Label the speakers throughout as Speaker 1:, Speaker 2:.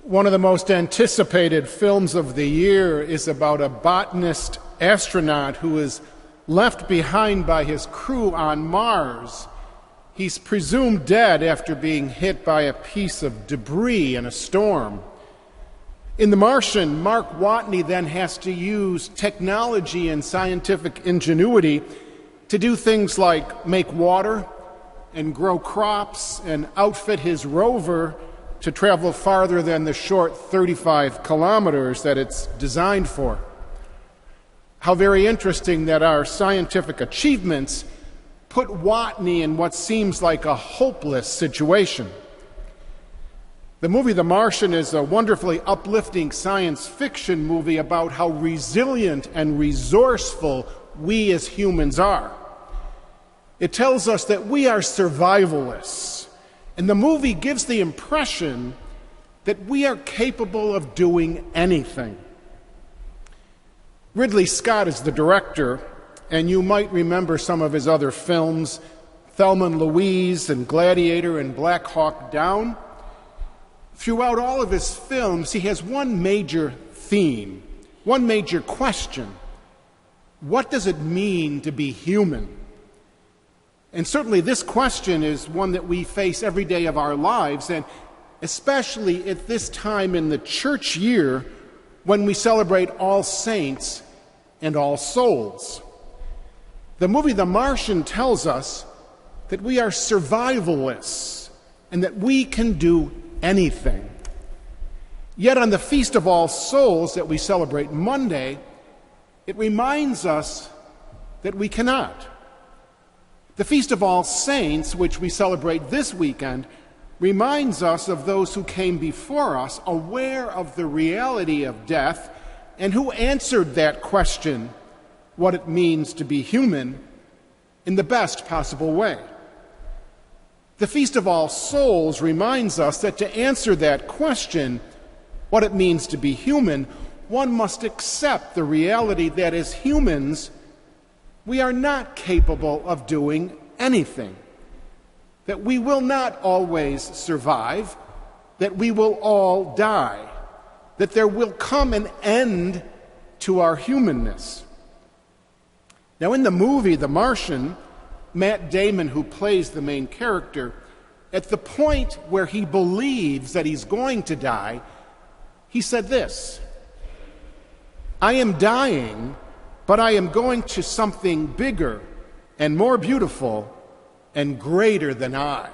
Speaker 1: One of the most anticipated films of the year is about a botanist astronaut who is left behind by his crew on Mars. He's presumed dead after being hit by a piece of debris in a storm. In The Martian, Mark Watney then has to use technology and scientific ingenuity to do things like make water and grow crops and outfit his rover to travel farther than the short 35 kilometers that it's designed for. How very interesting that our scientific achievements put Watney in what seems like a hopeless situation. The movie The Martian is a wonderfully uplifting science fiction movie about how resilient and resourceful we as humans are. It tells us that we are survivalists, and the movie gives the impression that we are capable of doing anything. Ridley Scott is the director, and you might remember some of his other films, Thelma and Louise and Gladiator and Black Hawk Down. Throughout all of his films, he has one major theme, one major question. What does it mean to be human? And certainly this question is one that we face every day of our lives, and especially at this time in the church year when we celebrate All Saints and All Souls. The movie The Martian tells us that we are survivalists and that we can do anything. Yet on the Feast of All Souls that we celebrate Monday, it reminds us that we cannot. The Feast of All Saints, which we celebrate this weekend, reminds us of those who came before us, aware of the reality of death, and who answered that question, what it means to be human, in the best possible way. The Feast of All Souls reminds us that to answer that question, what it means to be human, one must accept the reality that as humans, we are not capable of doing anything, that we will not always survive, that we will all die, that there will come an end to our humanness. Now, in the movie The Martian, Matt Damon, who plays the main character, at the point where he believes that he's going to die, he said this: "I am dying, but I am going to something bigger and more beautiful and greater than I."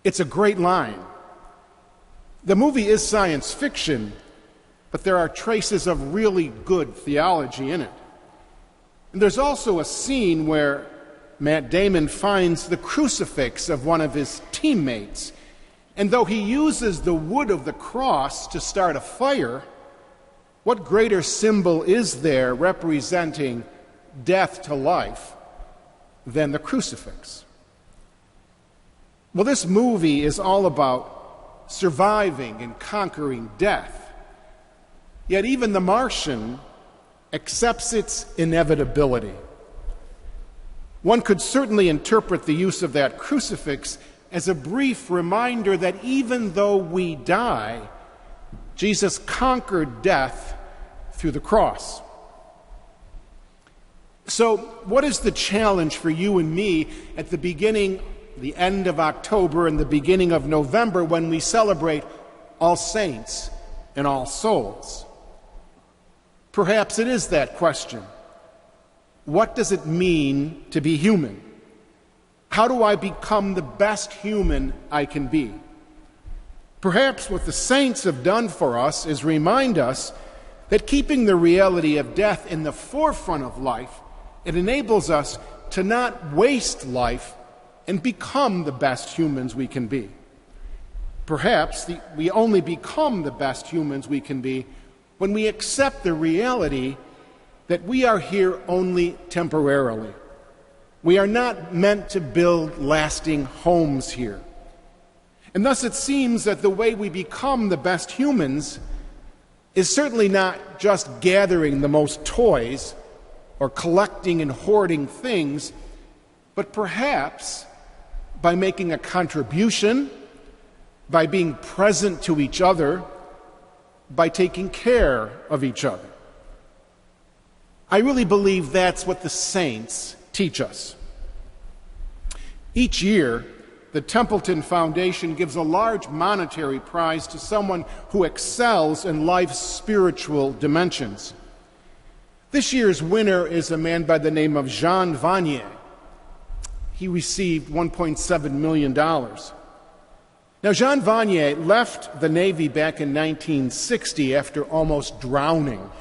Speaker 1: It's a great line. The movie is science fiction, but there are traces of really good theology in it. And there's also a scene where Matt Damon finds the crucifix of one of his teammates, and though he uses the wood of the cross to start a fire, what greater symbol is there representing death to life than the crucifix? Well, this movie is all about surviving and conquering death. Yet even The Martian accepts its inevitability. One could certainly interpret the use of that crucifix as a brief reminder that even though we die, Jesus conquered death through the cross. So, what is the challenge for you and me at the end of October and the beginning of November when we celebrate All Saints and All Souls? Perhaps it is that question. What does it mean to be human? How do I become the best human I can be? Perhaps what the saints have done for us is remind us that keeping the reality of death in the forefront of life, it enables us to not waste life and become the best humans we can be. Perhaps we only become the best humans we can be when we accept the reality that we are here only temporarily. We are not meant to build lasting homes here. And thus it seems that the way we become the best humans is certainly not just gathering the most toys or collecting and hoarding things, but perhaps by making a contribution, by being present to each other, by taking care of each other. I really believe that's what the saints teach us. Each year, the Templeton Foundation gives a large monetary prize to someone who excels in life's spiritual dimensions. This year's winner is a man by the name of Jean Vanier. He received $1.7 million. Now, Jean Vanier left the Navy back in 1960 after almost drowning.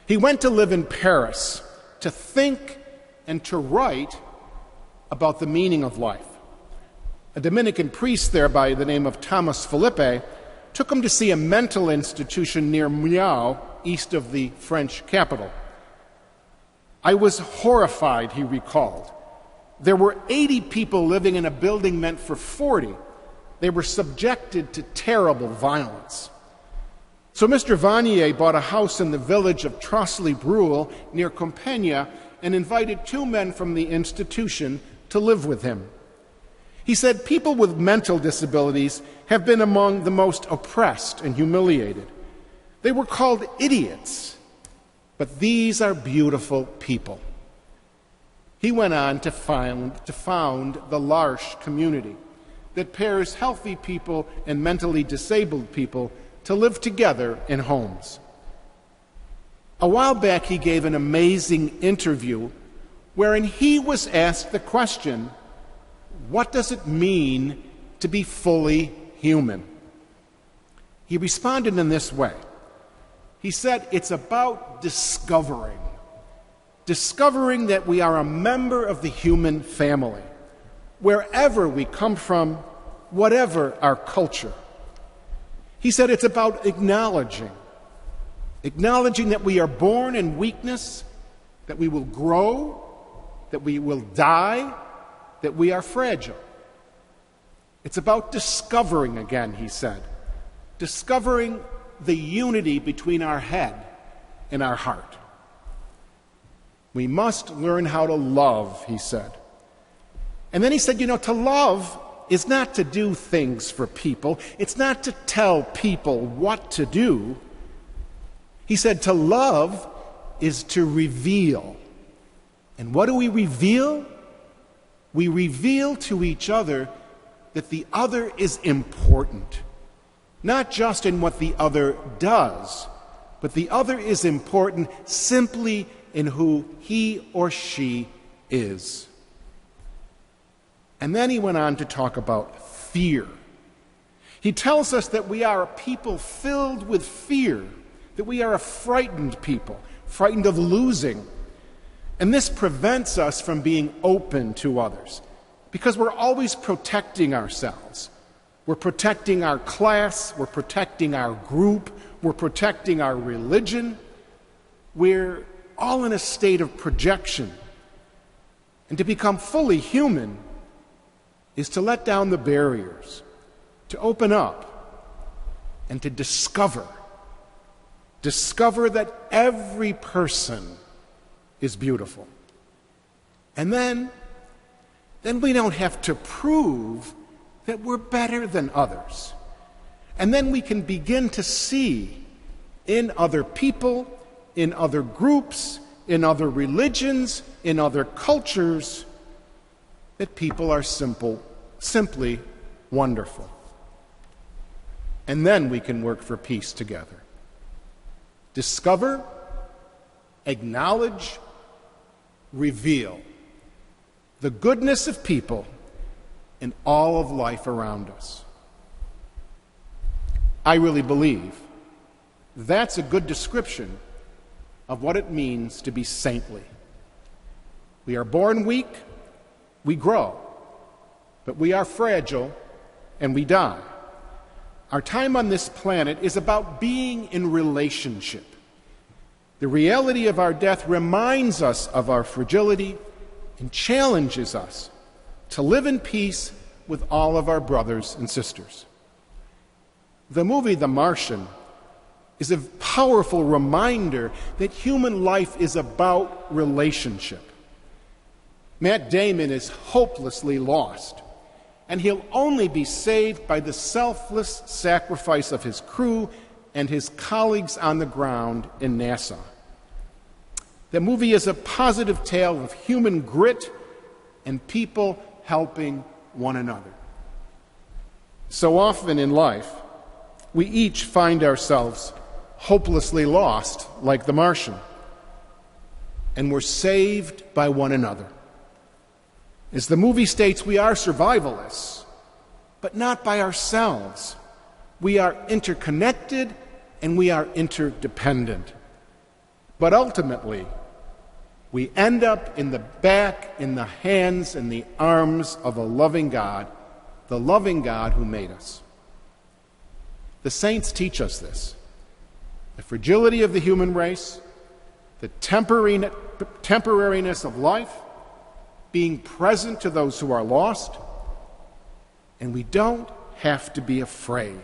Speaker 1: He went to live in Paris to think and to write about the meaning of life. A Dominican priest there by the name of Thomas Philippe took him to see a mental institution near Millau, east of the French capital. I was horrified, he recalled. There were 80 people living in a building meant for 40. They were subjected to terrible violence. So Mr. Vanier bought a house in the village of Trosly-Bruhl near Compiègne and invited 2 men from the institution to live with him. He said people with mental disabilities have been among the most oppressed and humiliated. They were called idiots, but these are beautiful people. He went on to found the L'Arche community that pairs healthy people and mentally disabled people to live together in homes. A while back, he gave an amazing interview wherein he was asked the question, what does it mean to be fully human? He responded in this way. He said, it's about discovering that we are a member of the human family, wherever we come from, whatever our culture. He said it's about acknowledging that we are born in weakness, that we will grow, that we will die, that we are fragile. It's about discovering again, he said, discovering the unity between our head and our heart. We must learn how to love, he said. And then he said, to love is not to do things for people. It's not to tell people what to do. He said to love is to reveal. And what do we reveal? We reveal to each other that the other is important. Not just in what the other does, but the other is important simply in who he or she is. And then he went on to talk about fear. He tells us that we are a people filled with fear, that we are a frightened people, frightened of losing. And this prevents us from being open to others because we're always protecting ourselves. We're protecting our class, we're protecting our group, we're protecting our religion. We're all in a state of projection. And to become fully human is to let down the barriers, to open up, and to discover that every person is beautiful. And then we don't have to prove that we're better than others. And then we can begin to see in other people, in other groups, in other religions, in other cultures, that people are simply wonderful. And then we can work for peace together. Discover, acknowledge, reveal the goodness of people in all of life around us. I really believe that's a good description of what it means to be saintly. We are born weak, we grow, but we are fragile and we die. Our time on this planet is about being in relationship. The reality of our death reminds us of our fragility and challenges us to live in peace with all of our brothers and sisters. The movie The Martian is a powerful reminder that human life is about relationship. Matt Damon is hopelessly lost, and he'll only be saved by the selfless sacrifice of his crew and his colleagues on the ground in Nassau. The movie is a positive tale of human grit and people helping one another. So often in life, we each find ourselves hopelessly lost, like the Martian, and we're saved by one another. As the movie states, we are survivalists, but not by ourselves. We are interconnected and we are interdependent. But ultimately, we end up in the hands and the arms of a loving God, the loving God who made us. The saints teach us this. The fragility of the human race, the temporariness of life, being present to those who are lost, and we don't have to be afraid.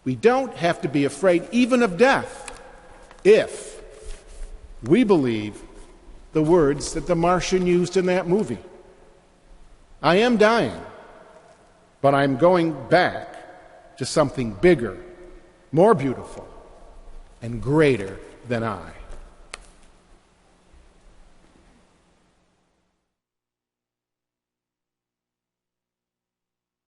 Speaker 1: We don't have to be afraid even of death if we believe the words that the Martian used in that movie. I am dying, but I'm going back to something bigger, more beautiful, and greater than I.